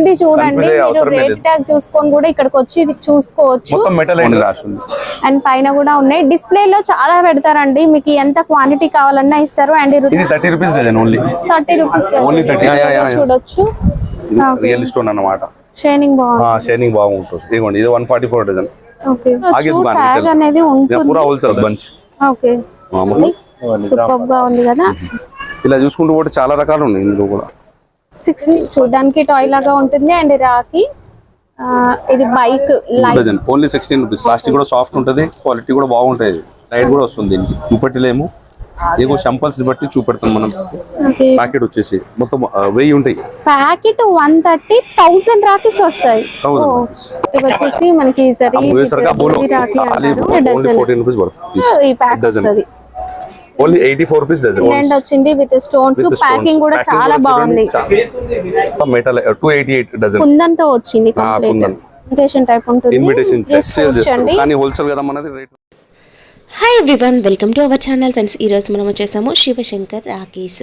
ఉంది చూడండి, rate tag చూసుకొని కూడా ఇక్కడికి వచ్చి ఇది చూసుకోవచ్చు. మొత్తం మెటల్ అండి రాస్తుంది. అండ్ పైన కూడా ఉన్నాయి. డిస్ప్లే లో చాలా పెడతారండి, మీకు ఎంత క్వాంటిటీ కావాలన్నా ఇస్తారు. అండ్ ఇది 30 rupees dozen, only 30 rupees only 30 చూడొచ్చు. రియల్ స్టోన్ అన్నమాట. షైనింగ్ బాగుంది, షైనింగ్ బాగుంటుంది. ఇదిగోండి ఇది 144 డజన్. ఓకే, ట్యాగ్ అనేది ఉంటుంది. పూరా హోల్సేల్ బంచ్. ఓకే, సూపర్ గా ఉంది కదా. ఇలా చూసుకుంటూ పోతే చాలా రకాలు ఉన్నాయి ఇందులో కూడా. 60 చూడడానికి టాయ్ లాగా ఉంటుంది. అండ్ రాకి ఇది bike dozen only 16 rupees. Plastic కూడా సాఫ్ట్ ఉంటుంది, క్వాలిటీ కూడా బాగుంటుంది, లైట్ కూడా వస్తుంది. దీనికి చూపెట్టలేము, ఏమో సంపల్స్ బట్టి చూపెడతాం మనం. ప్యాకెట్ వచ్చేసి మొత్తం 1000 ఉంటాయి. ప్యాకెట్ 130,000 రాకీస్ వస్తాయి. ఇవి వచ్చేసి మనకి ఈ ప్యాక్ వస్తుంది ఓన్లీ 84 రూపీస్ డజన్. బ్లెండ్ వచ్చింది విత్ స్టోన్స్. ప్యాకింగ్ కూడా చాలా బాగుంది. Metal 288 dozen. కుందంతో వచ్చింది, కంప్లీట్ ఇన్విటేషన్ టైప్ ఉంటుంది. ఇన్విటేషన్ సేల్ చేస్తారు కానీ హోల్సేల్ కదా మనది rate. Hi everyone, welcome to our channel friends. ఈరోజు మనం వచ్చేసాము శివశంకర్ రాఖీస్.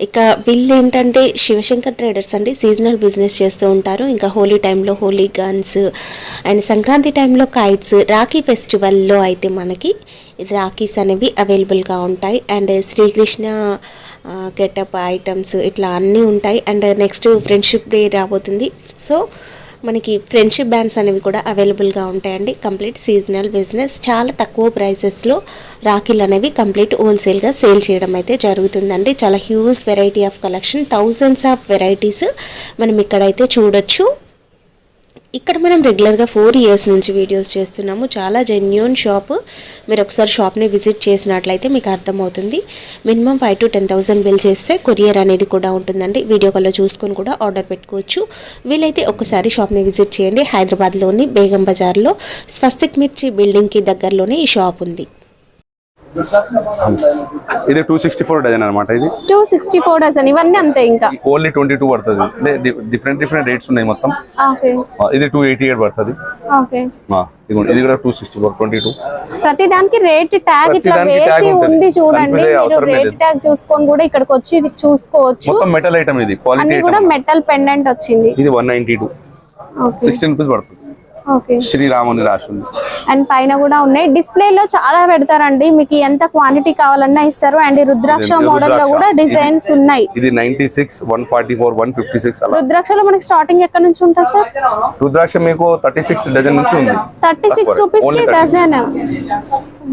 ఇక వీళ్ళు ఏంటంటే శివశంకర్ ట్రేడర్స్ అండి, సీజనల్ బిజినెస్ చేస్తూ ఉంటారు. ఇంకా హోలీ టైంలో హోలీ గన్స్ అండ్ సంక్రాంతి టైంలో కైట్స్, రాఖీ ఫెస్టివల్లో అయితే మనకి రాఖీస్ అనేవి అవైలబుల్గా ఉంటాయి. అండ్ శ్రీకృష్ణ గెటప్ ఐటమ్స్ ఇట్లా అన్నీ ఉంటాయి. అండ్ నెక్స్ట్ ఫ్రెండ్షిప్ డే రాబోతుంది, సో మనకి ఫ్రెండ్షిప్ బ్యాండ్స్ అనేవి కూడా అవైలబుల్గా ఉంటాయండి. కంప్లీట్ సీజనల్ బిజినెస్, చాలా తక్కువ ప్రైసెస్లో రాఖీలు అనేవి కంప్లీట్ హోల్సేల్గా సేల్ చేయడం అయితే జరుగుతుందండి. చాలా huge variety of collection, thousands of varieties మనం ఇక్కడైతే చూడొచ్చు. ఇక్కడ మనం రెగ్యులర్గా 4 ఇయర్స్ నుంచి వీడియోస్ చేస్తున్నాము. చాలా జెన్యూన్ షాప్. మీరు ఒకసారి షాప్ని విజిట్ చేసినట్లయితే మీకు అర్థమవుతుంది. మినిమం 5 to 10,000 బిల్ చేస్తే కొరియర్ అనేది కూడా ఉంటుందండి. వీడియో కాల్లో చూసుకొని కూడా ఆర్డర్ పెట్టుకోవచ్చు. వీలైతే ఒకసారి షాప్ని విజిట్ చేయండి. హైదరాబాద్లోని బేగం బజార్లో స్వస్తిక్ మిర్చి బిల్డింగ్కి దగ్గరలోనే ఈ షాప్ ఉంది. ఇది 264 డజన్ అన్నమాట. ఇది 264 డజన్. ఇవన్నీ అంతే, ఇంకా ఓన్లీ 22 పడుతుంది. డిఫరెంట్ రేట్స్ ఉన్నాయి మొత్తం. ఇది 288 పడుతుంది. ఇది కూడా 264 22. ప్రతి దానికి రేట్ ట్యాగ్ ఇట్లా వేసి ఉంది చూడండి. రేట్ ట్యాగ్ చూసుకొని కూడా ఇక్కడికి వచ్చి ఇది చూసుకోవచ్చు. మొత్తం మెటల్ ఐటమ్, ఇది క్వాలిటీ కూడా మెటల్ పెండెంట్ వచ్చింది. ఇది 192, 16 రూపీస్ పడుతుంది. శ్రీరాముని రాసింది. అండ్ పైన కూడా ఉన్నాయి. డిస్ప్లే లో చాలా పెడతారండి, మీకు ఎంత క్వాంటిటీ కావాలన్నా ఇస్తారు. అండ్ రుద్రాక్ష మోడల్ లో కూడా డిజైన్స్ ఉన్నాయి. ఇది 96, 144, 156. రుద్రాక్షలో మనకి స్టార్టింగ్ ఎక్కడ నుంచి ఉంటుంది సార్? రుద్రాక్ష మీకు 36 డజన్ నుంచి ఉంది. 36 రూపీస్ కి డజన్.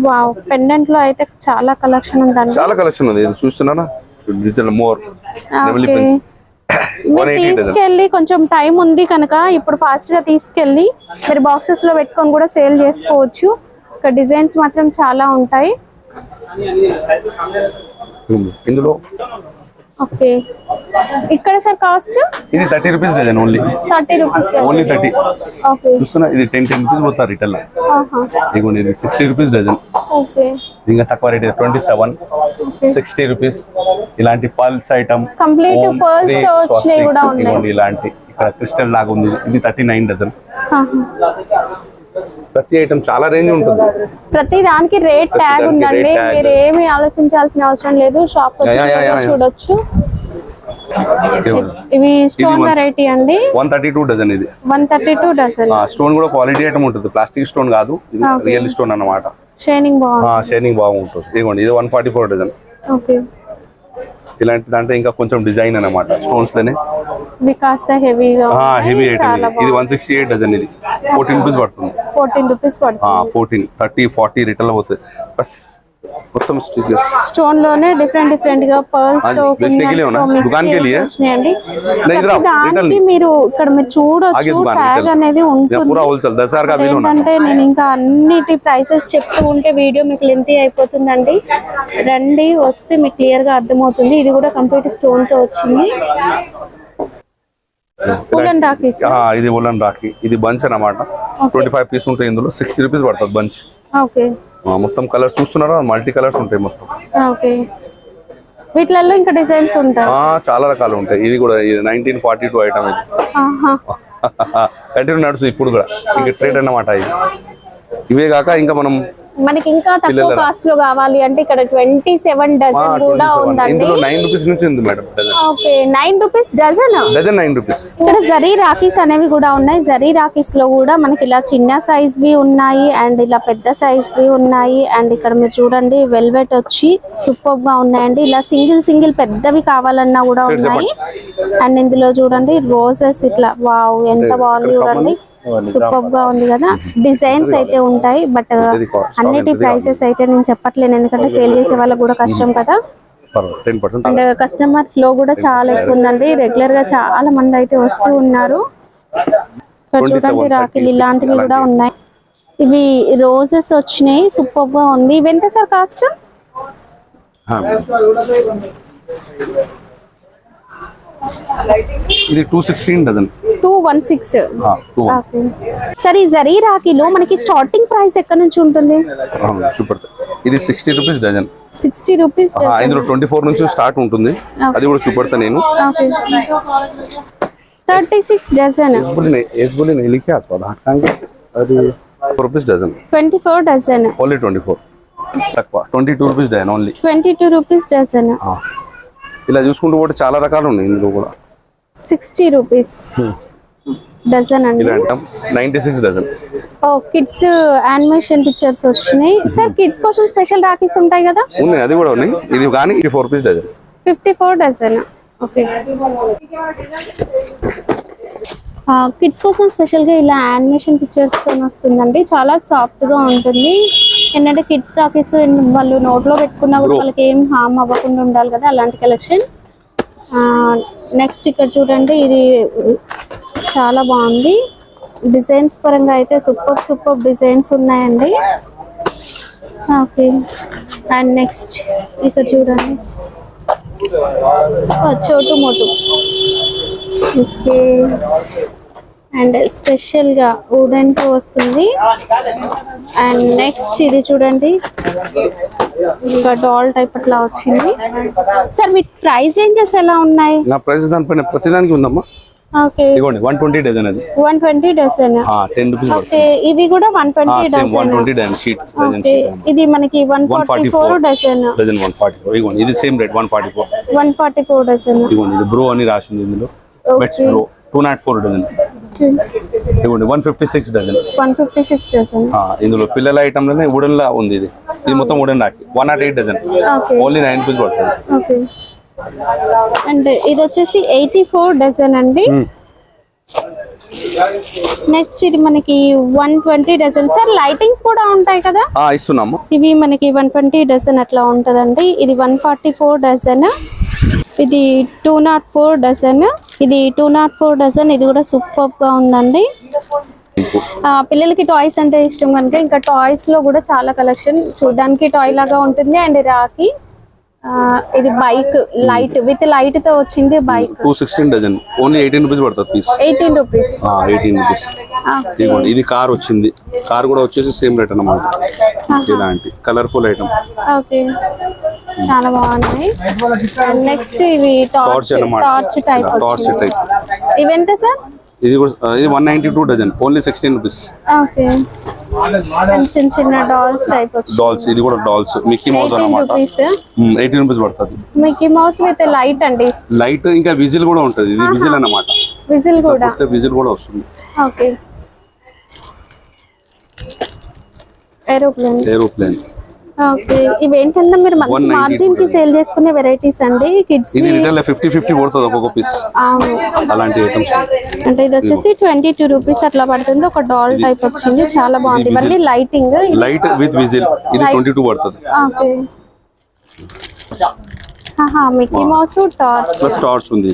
వావ్, పెండెంట్ లో అయితే చాలా కలెక్షన్ ఉందండి. చాలా కలెక్షన్ ఉంది. ఇది చూస్తున్నారా, డిజిటల్ మోర్ మీరు తీసుకెళ్ళి, కొంచెం టైం ఉంది కనుక ఇప్పుడు ఫాస్ట్ గా తీసుకెళ్ళి మీరు బాక్సెస్ లో పెట్టుకొని కూడా సేల్ చేసుకోవచ్చు. ఇక్కడ డిజైన్స్ మాత్రం చాలా ఉంటాయి ఇందులో. ఓకే, ఇక్కడ సార్ కాస్ట్ ఇది 30 rupees dozen. Only 30 rupees, only 30. Okay, చూస్తున్నా ఇది 10 రూపీస్ పోతా రిటైల్. ఇదిగోండి ఇది 60 రూపీస్ డజన్. ఓకే, ఇంకా తక్కువ రేట్ 27, 60 రూపీస్. ఇలాంటి పల్స్ ఐటమ్ కంప్లీట్ పర్ల్స్ తో వచ్చేవి కూడా ఉన్నాయి. ఇలాంటి ఇక్కడ క్రిస్టల్ లాగా ఉంది. ఇది 39 డజన్. ప్రతి ఐటమ్ చాలా రేంజ్ ఉంటుంది. ప్రతి దానికి రేట్ ట్యాగ్ ఉందండి, మీరు ఏమి ఆలోచించాల్సిన అవసరం లేదు. షాప్ చూడొచ్చు. ఇవి స్టోన్ వెరైటీ అండి. 132 డజన్. ఇది 132 డజన్. స్టోన్ కూడా క్వాలిటీ ఐటమ్ ఉంటుంది, ప్లాస్టిక్ స్టోన్ కాదు, ఇది రియల్ స్టోన్ అన్నమాట. షైనింగ్ బాగుంది, షైనింగ్ బాగుంటుంది. ఇదిగోండి ఇది 144 డజన్. ఓకే, ఇలాంటి దాంట్లో ఇంకా కొంచెం డిజైన్ అన్నమాట స్టోన్స్ లోనే. Heavy item. ఇది 168 డజన్. ఇది 14 రూపీస్ పడుతుంది. 14 రూపీస్ పడుతుంది. 14, 30, 40 రిటైల్ అవుతుంది. మొత్తం స్టోన్ లోనే డిఫరెంట్ గా పర్ల్స్ తో వచ్చినాయండి. మీరు ఇక్కడ మీరు చూడొచ్చు, ట్యాగ్ అనేది ఉంటుంది. ఏంటంటే నేను ఇంకా అన్నిటి ప్రైసెస్ చెప్తూ ఉంటే వీడియో మీకు లెంతీ అయిపోతుందండి. రండి, వస్తే మీకు క్లియర్ గా అర్థమవుతుంది. ఇది కూడా కంప్లీట్ స్టోన్ తో వచ్చింది. ఉలన్ రాఖీ. ఇది ఉలన్ రాఖీ. ఇది బంచ్ అన్నమాట. 25 పీస్ ఉంటాయి ఇందులో. 60 రూపీస్ పడుతుంది బంచ్. ఓకే, మొత్తం కలర్స్ చూస్తున్నారా, మల్టీ కలర్స్ ఉంటాయి మొత్తం. ఓకే, వీటిలలో ఇంకా డిజైన్స్ ఉంటాయి, చాలా రకాలు ఉంటాయి. ఇది కూడా 1942 ఐటమ్. ఇది కంటిన్యూ నడుస్తుంది ఇప్పుడు కూడా, ఇంకా ట్రేడ్ అన్నమాట. ఇవే కాక ఇంకా మనం మనకి ఇంకా తక్కువ కాస్ట్ లో కావాలి అంటే ఇక్కడ 27 డజన్ కూడా ఉందండి. ఇందులో 9 రూపీస్ నుంచి ఉంది madam dozen. Okay 9 rupees dozen. Dozen 9 rupees. ఇక్కడ జరీ రాఖీస్ అనేవి కూడా ఉన్నాయి. జరీ రాఖీస్ లో కూడా మనకి ఇలా చిన్న సైజ్ వి ఉన్నాయి అండ్ ఇలా పెద్ద సైజ్ వి ఉన్నాయి. అండ్ ఇక్కడ మీరు చూడండి వెల్వెట్ వచ్చి సూపర్ గా ఉన్నాయండి. ఇలా సింగిల్ పెద్దవి కావాలన్నా కూడా ఉన్నాయి. అండ్ ఇందులో చూడండి రోజెస్ ఇట్లా వావ్ ఎంత బాగుంది చూడండి, సూపర్ గా ఉంది కదా. డిజైన్స్ అయితే ఉంటాయి బట్ అన్నిటి ప్రైసెస్ అయితే నేను చెప్పట్లేను ఎందుకంటే సేల్ చేసే వాళ్ళకి కూడా కష్టం కదా. 10%. అండ్ కస్టమర్ ఫ్లో కూడా చాలా ఎక్కువ ఉందండి. రెగ్యులర్ గా చాలా మంది అయితే వస్తూ ఉన్నారు. ఇక్కడ చూడండి రాఖీలు ఇలాంటివి కూడా ఉన్నాయి. ఇవి రోజెస్ వచ్చినాయి, సూపర్ గా ఉంది. ఇవి ఎంత సార్ కాస్ట్? ఇది 216 డజన్. 216. సరే ఈ జరీ రాఖీలో మనకి స్టార్టింగ్ ప్రైస్ ఎక్కడి నుంచి ఉంటుంది? సూపర్. ఇది 60 రూపీస్ డజన్. 60 రూపీస్. ఇందులో 24 నుంచి స్టార్ట్ ఉంటుంది, అది కూడా చూపెడతా నేను. 36 డజన్. అది 4 రూపీస్ డజన్. 24 డజన్. ఓన్లీ 24. తక్కువ 22 rupees dozen only. 22 rupees dozen. ఇలా చూసుకుంటూ కూడా చాలా రకాలు ఉన్నాయి ఇందులో కూడా. 60 రూపీస్ డజన్ అండి. 96 డజన్. ఓ కిడ్స్ యానిమేషన్ పిక్చర్స్ వచ్చినాయి. సార్ కిడ్స్ కోసం స్పెషల్ రాఖీస్ ఉంటాయి కదా? ఉన్నాయి, అది కూడా ఉన్నాయి. ఇది కానీ 54 rupees dozen. 54 dozen. Okay. Kids కోసం స్పెషల్ గా ఇలా యానిమేషన్ పిక్చర్స్ తో వస్తుందండి. చాలా సాఫ్ట్ గా ఉంటుంది. ఏంటంటే కిడ్స్ రాఖీస్ వాళ్ళు నోట్లో పెట్టుకున్నా కూడా వాళ్ళకి ఏం హామ్ అవ్వకుండా ఉండాలి కదా, అలాంటి కలెక్షన్. నెక్స్ట్ ఇక్కడ చూడండి, ఇది చాలా బాగుంది. డిజైన్స్ పరంగా అయితే సూపర్ డిజైన్స్ ఉన్నాయండి. ఓకే. అండ్ నెక్స్ట్ ఇక్కడ చూడండి చోటు మోటు. ఓకే. అండ్ స్పెషల్ గా వుడెన్ తో వస్తుంది. అండ్ నెక్స్ట్ ఇది చూడండి ఇంకా డాల్ టైప్ అట్లా వచ్చింది. సార్ మీ ప్రైస్ రేంజెస్ ఎలా ఉన్నాయి? నా ప్రైస్ దానిపైన ప్రతిదానికి ఉందమ్మా. ఓకే. ఇదిగోండి 120 డజన్. అది 120 డజన్. 10 రూపీస్. ఓకే. ఇవి కూడా 120 డజన్. 120 dozen sheet. ఓకే. ఇది మనకి 144 డజన్. డజన్ 144. ఇదిగోండి ఇది సేమ్ రేట్ 144. 144 డజన్. ఇదిగోండి ఇది బ్రో అని రాసింది ఇందులో. బెట్స్ బ్రో 204 డజన్. ఇదిగోండి 156 డజన్. 156 డజన్. ఇందులో పిల్లల ఐటమ్ లోనే వుడెన్ లా ఉంది. ఇది మొత్తం wooden rakhi 108 dozen. Only 9 rupees పడుతుంది. ఓకే. అండ్ ఇది వచ్చేసి 84 డజన్ అండి. నెక్స్ట్ ఇది మనకి 120 డజన్. సార్ లైటింగ్స్ కూడా ఉంటాయి కదా? ఇస్తున్నాము. ఇవి మనకి 120 డజన్ అట్లా ఉంటదండి. ఇది 144 డజన్. ఇది 204 డజన్. ఇది 204 డజన్. ఇది కూడా సూపర్ గా ఉందండి. పిల్లలకి టాయ్స్ అంటే ఇష్టం కనుక ఇంకా టాయ్స్ లో కూడా చాలా కలెక్షన్. చూడడానికి టాయ్ లాగా ఉంటుంది. అండ్ రాఖీ ఇది బైక్ లైట్ విత్ లైట్ తో వచ్చింది బైక్. 216 డజన్. ఓన్లీ 18 రూపీస్ పడుతుంది పీస్. 18 రూపీస్. 18 రూపీస్. ఇదిగోండి ఇది కార్ వచ్చింది. కార్ కూడా వచ్చేసి సేమ్ రేట్ అన్నమాట. ఇలాంటి కలర్ఫుల్ ఐటమ్. ఓకే. చాలా బాగున్నాయి. నెక్స్ట్ ఇవి టార్చ్ టైప్. Torch type. ఇవి ఎంత సార్? ఇది కూడా ఇది 192 డజన్. Only 16 rupees. ఓకే. చిన్న డాల్స్ టైప్ వచ్చి. డాల్స్. ఇది కూడా డాల్స్. మిక్కీ మౌస్ అన్నమాట. 18 రూపీస్ పడుతుంది. మిక్కీ మౌస్ విత్ లైట్ అండి. లైట్ ఇంకా విజిల్ కూడా ఉంటది. ఇది విజిల్ అన్నమాట. విజిల్ కూడా. విజిల్ కూడా వస్తుంది. ఓకే. ఏరోప్లేన్. ఓకే. ఇవి ఏంటంటే మీరు మంచి మార్జిన్ కి సేల్ చేసుకునే వెరైటీస్ అండి. కిడ్స్ ఇది రిటైల్ 50 పడుతుంది ఒక్కొక్క పీస్. అలాంటి ఐటమ్స్. అంటే ఇది వచ్చేసి 22 రూపీస్ అట్లా పడుతుంది. ఒక డాల్ టైప్ వచ్చింది. చాలా బాగుంది. ఇవన్నీ లైటింగ్. Light with whistle. ఇది 22 పడుతుంది. Okay. Mickey mouse torch plus torch ఉంది.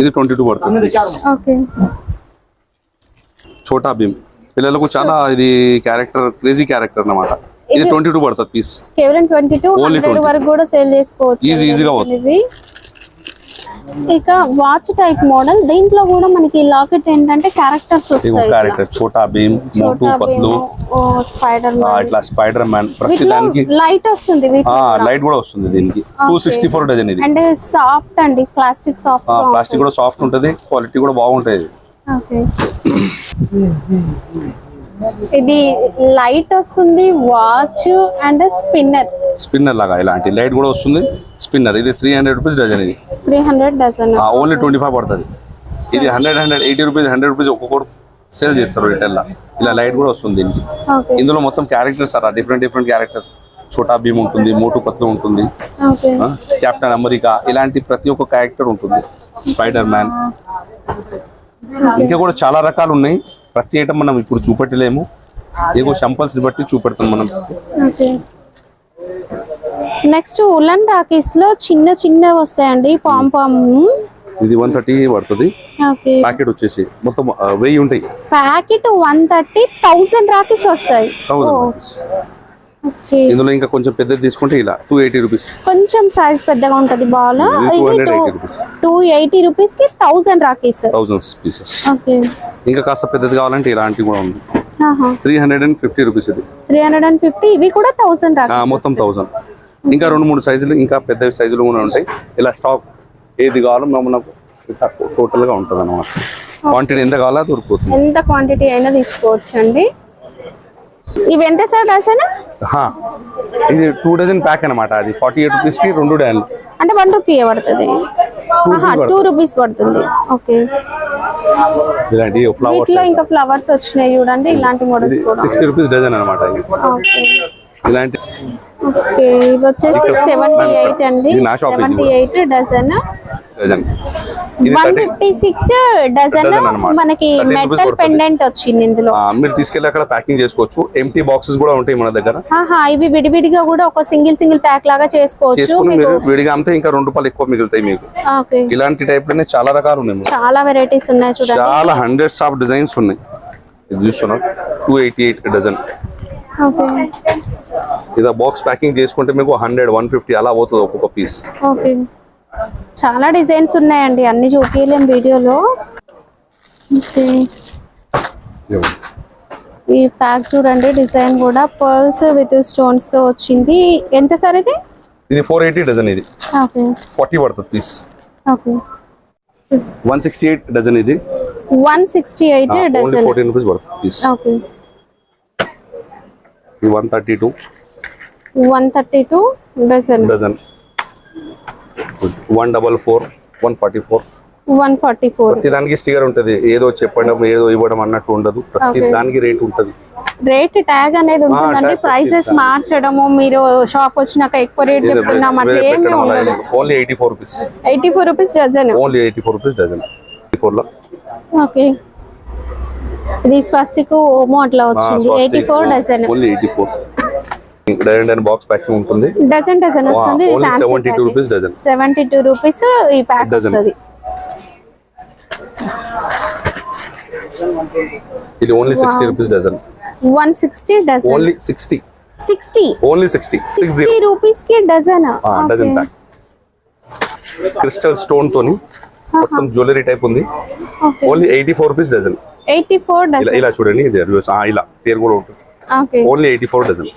ఇది 22 పడుతుంది. ఓకే. చోటా భీమ్ పిల్లలకు చాలా ఇది క్యారెక్టర్ క్రేజీ క్యారెక్టర్ అన్నమాట. ఇది 22 పడుతుంది పీస్. కేవలం 22 100 వరకు కూడా సేల్ చేసుకోవచ్చు. ఈజీగా అవుతుంది. ఇక వాచ్ టైప్ మోడల్. దీంట్లో కూడా మనకి లాకెట్ ఏంటంటే క్యారెక్టర్స్ వస్తాయి. క్యారెక్టర్ చోటా భీమ్, మోటు పత్లు, స్పైడర్ మ్యాన్, ఇట్లా స్పైడర్ మ్యాన్. ప్రతి దానికి లైట్ వస్తుంది. లైట్ కూడా వస్తుంది దీనికి. 264 డజన్. ఇది అంటే సాఫ్ట్ అండి. Plastic soft. ప్లాస్టిక్ కూడా సాఫ్ట్ ఉంటది. క్వాలిటీ కూడా బాగుంటది. ఓకే. ఇది లైట్ వస్తుంది, వాచ్ అండ్ స్పిన్నర్ లాగా ఇలాంటి లైట్ కూడా వస్తుంది. స్పిన్నర్ ఇది 300 రూపీస్ డజన్. ఇది 300 డజన్. ఓన్లీ 25 పడుతుంది. ఇది 180 రూపీస్, 100 రూపీస్ ఒక్కొక్కరు సేల్ చేస్తారు రిటైల్ లా. ఇలా లైట్ కూడా వస్తుంది దీనికి. ఇందులో మొత్తం characters sir, different characters. Chhota Bheem ఉంటుంది, మోటు పత్లు ఉంటుంది, కెప్టెన్ అమెరికా, ఇలాంటి ప్రతి ఒక్క క్యారెక్టర్ ఉంటుంది. స్పైడర్ మ్యాన్, ఇంకా కూడా చాలా రకాలు ఉన్నాయి. ప్రతి ఐటమ్ మనం ఇప్పుడు చూపెట్టలేము, ఏవో శాంపుల్స్ బట్టి చూపెడతాం మనం. నెక్స్ట్ ఉలన్ రాకీస్ లో చిన్న వస్తాయండి, పాంపామ్. ఇది 130 పడుతుంది. ప్యాకెట్ వచ్చేసి మొత్తం 1000 ఉంటాయి. ప్యాకెట్ 130, 1000 రాకీస్ వస్తాయి. 1000. ఇందులో ఇంకా కొంచెం పెద్దది తీసుకుంటే ఇలా 280 రూపీస్. కొంచెం సైజ్ పెద్దగా ఉంటది బాల్. ఇది 280 రూపీస్ కి 1000 రాకీస్, 1000 పీసెస్. ఇంకా కాస్త పెద్దది కావాలంటే ఇలాంటి కూడా ఉంది. 350 రూపీస్. ఇది 350. ఇవి కూడా 1000 రాకీస్, మొత్తం 1000. ఇంకా 2-3 సైజులు, ఇంకా పెద్ద సైజులు కూడా ఉంటాయి. ఇలా స్టాక్ ఏది కావాలో మనకు టోటల్ గా ఉంటుంది అన్నమాట. క్వాంటిటీ ఎంత కావాలో దొరికిపోతుంది. ఎంత క్వాంటిటీ అయినా తీసుకోవచ్చు అండి. ఇవి ఎంత సార్ డజన్? ఇది 2 డజన్ ప్యాక్ అన్నమాట. అది 48 రూపీస్ కి 2 డజన్ అంటే 1 రూపీ పడుతుంది. 2 రూపీస్ పడుతుంది. ఓకే. ఇలాంటి ఫ్లవర్స్, వీటిలో ఇంకా ఫ్లవర్స్ వచ్చినాయి చూడండి, ఇలాంటి మోడల్స్ కూడా 60 రూపీస్ డజన్ అన్నమాట. ఓకే. ఇలాంటి ఓకే. ఇది వచ్చేసి 78 అండి. 78 డజన్. 156 డజన్. మనకి మెటల్ పెండెంట్ వచ్చింది ఇందులో. మీరు తీసుకెళ్ళి అక్కడ ప్యాకింగ్ చేసుకోవచ్చు. ఎంటీ బాక్సెస్ కూడా ఉంటాయి మన దగ్గర. ఇవి విడివిడిగా కూడా ఒక సింగిల్ ప్యాక్ లాగా చేసుకోవచ్చు. విడిగా అంతే ఇంకా ₹2 ఎక్కువ మిగులుతాయి మీకు. ఇలాంటి టైప్ లోనే చాలా రకాలు ఉన్నాయి, చాలా వెరైటీస్ ఉన్నాయి చూడండి. చాలా హండ్రెడ్స్ ఆఫ్ డిజైన్స్ ఉన్నాయి. ఇది చూస్తున్నారు 288 డజన్. ఇదా బాక్స్ ప్యాకింగ్ చేసుకుంటే మీకు 100-150 అలా పోతుంది ఒక్కొక్క పీస్. ఓకే. చాలా డిజైన్స్ ఉన్నాయండి, అన్ని చూపించలేం వీడియోలో. ఈ ప్యాక్ చూడండి, డిజైన్ కూడా పర్ల్స్ విత్ స్టోన్స్ తో వచ్చింది. ఎంత సార్ ఇది? ఇది 480 డజన్. ఇది ఓకే. 40 పడుతుంది పీస్. ఓకే. 168 డజన్. ఇది 168 డజన్. 14 రూపీస్ పడుతుంది పీస్. ఓకే. ఇది 132 డజన్. 144 144 144. ప్రతి దానికి స్టిక్కర్ ఉంటది. ఏదో చెప్పడం ఏదో ఇవ్వడం అన్నట్టు ఉండదు. ప్రతి దానికి రేట్ ఉంటది. రేట్ ట్యాగ్ అనేది ఉంటుందండి. ప్రైసెస్ మార్చడము, మీరు షాప్ వచ్చినాక ఎక్కువ రేట్ చెప్తున్నాం అంటే ఏమీ ఉండదు. Only 84 rupees. 84 rupees dozen. Only 84 rupees dozen. 84 లో. ఓకే. ఇది స్వస్తిక్ ఓమో అట్లా వచ్చింది. 84 dozen. Only 84. Dozen box packing ఉంటుంది. డజన్ వస్తుంది. 72 రూపీస్ డజన్. 72 రూపీస్ ఈ ప్యాక్ వస్తుంది. ఇది only 60 rupees dozen. 160 dozen. Only 60. Only 60 rupees కి dozen. Dozen pack. Crystal stone తోని మొత్తం జ్యువెలరీ టైప్ ఉంది. Only 84 rupees dozen. 84 డజన్. ఇలా చూడండి, ఇది ఇలా పేరు కూడా ఉంటుంది. Only 84 dozen.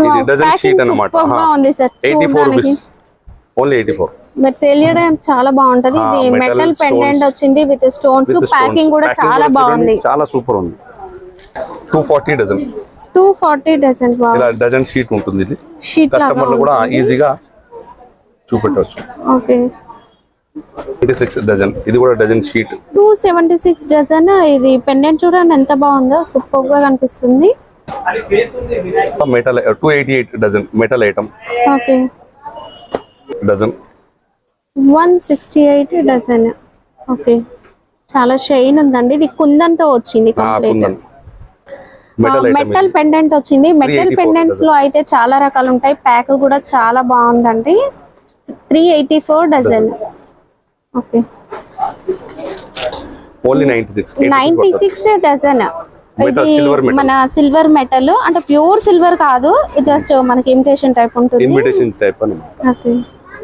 ఇది డజన్ షీట్ అన్నమాట. 84 రూపీస్. ఓన్లీ 84. మరి సేల్ చేయడం చాలా బాగుంటది. ఇది మెటల్ పెండెంట్ వచ్చింది విత్ స్టోన్స్. ప్యాకింగ్ కూడా చాలా బాగుంది, చాలా సూపర్ ఉంది. 240 డజన్. 240 డజన్. ఇలా డజన్ షీట్ ఉంటుంది. ఇది కస్టమర్లు కూడా ఈజీగా చూపెట్టవచ్చు. ఓకే. 76 డజన్. ఇది కూడా డజన్ షీట్. 276 డజన్. ఇది పెండెంట్ చూడండి ఎంత బాగుందో, సూపర్ గా కనిపిస్తుంది. Metal 288 dozen. Metal item. Okay. Dozen 168 dozen. Okay. చాలా షైన్ ఉందండి. ఇది కుందన్తో వచ్చింది కంప్లీట్. మెటల్ పెండెంట్ వచ్చింది. మెటల్ పెండెంట్స్ లో అయితే చాలా రకాలు ఉంటాయి. ప్యాక్ కూడా చాలా బాగుందండి. 384 డజన్. ఓకే. Only 96 dozen. ఇది మన సిల్వర్ మెటల్, అంటే ప్యూర్ సిల్వర్ కాదు, జస్ట్ మనకి ఇమిటేషన్ టైప్ ఉంటుంది. ఇమిటేషన్ టైప్ అన్నమాట. ఓకే.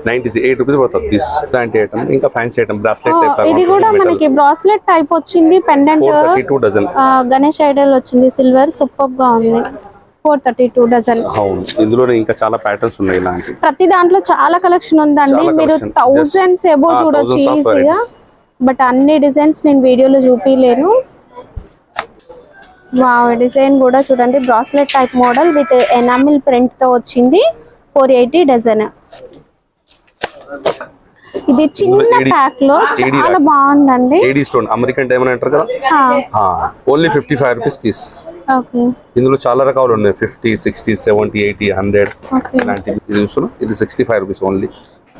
98 రూపీస్ పడుతుంది పీస్. ఇలాంటి ఐటమ్ ఇంకా ఫ్యాన్సీ ఐటమ్ బ్రాస్లెట్ టైప్. ఇది కూడా మనకి బ్రాస్లెట్ టైప్ వచ్చింది. Pendant 432 dozen. గణేష్ ఐడల్ వచ్చింది సిల్వర్. సూపర్ గా ఉంది. 432 డజన్. అవును, ఇందులోనే ఇంకా చాలా ప్యాటర్న్స్ ఉన్నాయి. ఇలాంటి ప్రతి దాంట్లో చాలా కలెక్షన్ ఉందండి. మీరు థౌజండ్స్ ఎబో చూడొచ్చు ఈజీగా. బట్ అన్ని డిజైన్స్ నేను వీడియోలో చూపిలేను. వావ్, డిజైన్ కూడా చూడండి, bracelet type model with enamel print తో వచ్చింది. 480 డజన్. ఇది చిన్న ప్యాక్ లో చాలా బాగుందండి. ఏడీ స్టోన్ అమెరికన్ డైమండ్ అంటారు కదా, ఓన్లీ 55 రూపీస్ పీస్. ఓకే, ఇందులో చాలా రకాలు ఉన్నాయి, 50, 60, 70, 80, 100 ఇలాంటివి. ఇది చూస్తున్నా, ఇది 65 రూపీస్ ఓన్లీ.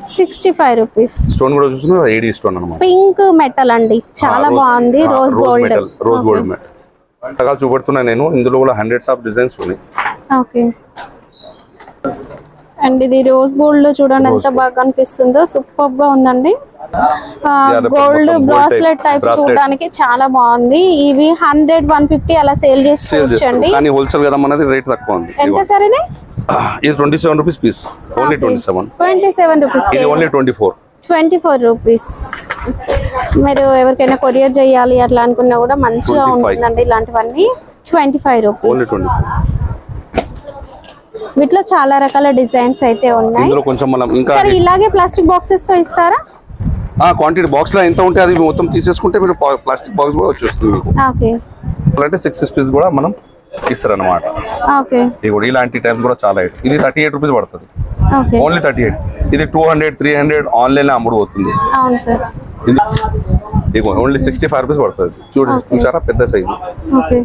65 రూపీస్. స్టోన్ కూడా చూస్తున్నా, ఏడీ స్టోన్ అన్నమాట. పింక్ మెటల్ అండి, చాలా బాగుంది. Rose gold, rose gold metal రకాలు చూపెడుతున్నా నేను. ఇందులో కూడా హండ్రెడ్స్ ఆఫ్ డిజైన్స్ ఉన్నాయి. ఓకే, అండ్ ఇది రోజ్ గోల్డ్ లో చూడండి ఎంత బాగా కనిపిస్తుందో, సూపర్ గా ఉందండి. గోల్డ్ బ్రాస్లెట్ టైప్ చూడడానికి చాలా బాగుంది. ఇవి 100, 150 అలా సేల్ చేసుకోవచ్చండి. కానీ హోల్సేల్ కదా మనది, రేట్ తక్కువ ఉంది. ఎంత సార్ ఇది? ఇది 27 రూపీస్ పీస్, ఓన్లీ 27 రూపీస్. ఇది ఓన్లీ 24 రూపీస్. మీరు ఎవరికైనా కొరియర్ చేయాలి అట్లా అనుకున్నా కూడా మంచిగా ఉంటుందండి. ఇలాంటివన్నీ 25 రూపీస్. వీటిలో చాలా రకాల డిజైన్స్ అయితే ఉన్నాయి. ఇందులో కొంచెం మనం ఇంకా సరే, ఇలాగే ప్లాస్టిక్ బాక్సెస్ తో ఇస్తారా? క్వాంటిటీ బాక్స్ లో ఎంత ఉంటే అది మొత్తం తీసేసుకుంటే మీరు ప్లాస్టిక్ బాక్స్ కూడా వచ్చేస్తుంది మీకు. ఓకే, అంటే 6 పీస్ కూడా మనం ఇస్తారన్నమాట. ఓకే, ఇది కూడా ఇలాంటి టైం కూడా చాలా. ఇది 38 రూపీస్ పడుతుంది, ఓకే, ఓన్లీ 38. ఇది 200, 300 ఆన్లైన్ లో అమ్ముడు పోతుంది. అవును సార్. ఇది ఓన్లీ 65 రూపీస్ పడుతుంది. చూసారా, పెద్ద సైజు. ఓకే,